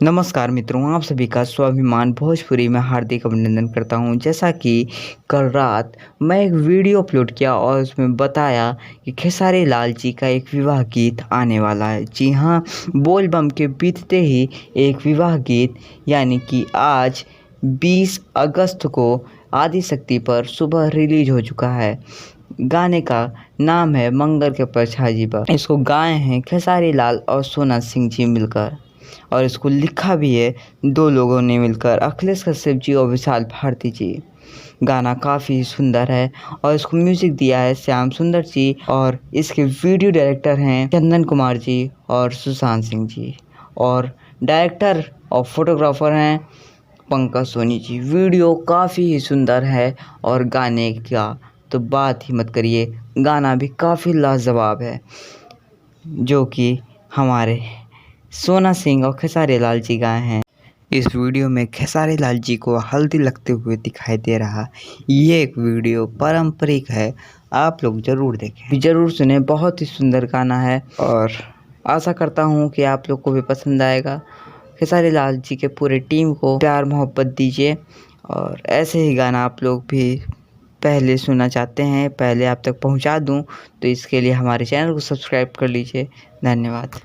नमस्कार मित्रों, आप सभी का स्वाभिमान भोजपुरी में हार्दिक अभिनंदन करता हूं। जैसा कि कल रात मैं एक वीडियो अपलोड किया और उसमें बताया कि खेसारी लाल जी का एक विवाह गीत आने वाला है। जी हां, बोल बम के बीतते ही एक विवाह गीत यानी कि आज 20 अगस्त को आदिशक्ति पर सुबह रिलीज हो चुका है। गाने का नाम है मंगल के परछाई जी पर। इसको गाए हैं खेसारी लाल और सोना सिंह जी मिलकर, और इसको लिखा भी है दो लोगों ने मिलकर, अखिलेश कश्यप जी और विशाल भारती जी। गाना काफ़ी सुंदर है और इसको म्यूज़िक दिया है श्याम सुंदर जी, और इसके वीडियो डायरेक्टर हैं चंदन कुमार जी और सुशांत सिंह जी, और डायरेक्टर और फोटोग्राफर हैं पंकज सोनी जी। वीडियो काफ़ी ही सुंदर है और गाने का तो बात ही मत करिए, गाना भी काफ़ी लाजवाब है, जो कि हमारे सोना सिंह और खेसारी लाल जी गाए हैं। इस वीडियो में खेसारी लाल जी को हल्दी लगते हुए दिखाई दे रहा। ये एक वीडियो पारंपरिक है, आप लोग ज़रूर देखें, ज़रूर सुने। बहुत ही सुंदर गाना है और आशा करता हूँ कि आप लोग को भी पसंद आएगा। खेसारी लाल जी के पूरे टीम को प्यार मोहब्बत दीजिए, और ऐसे ही गाना आप लोग भी पहले सुनना चाहते हैं, पहले आप तक पहुँचा दूँ, तो इसके लिए हमारे चैनल को सब्सक्राइब कर लीजिए। धन्यवाद।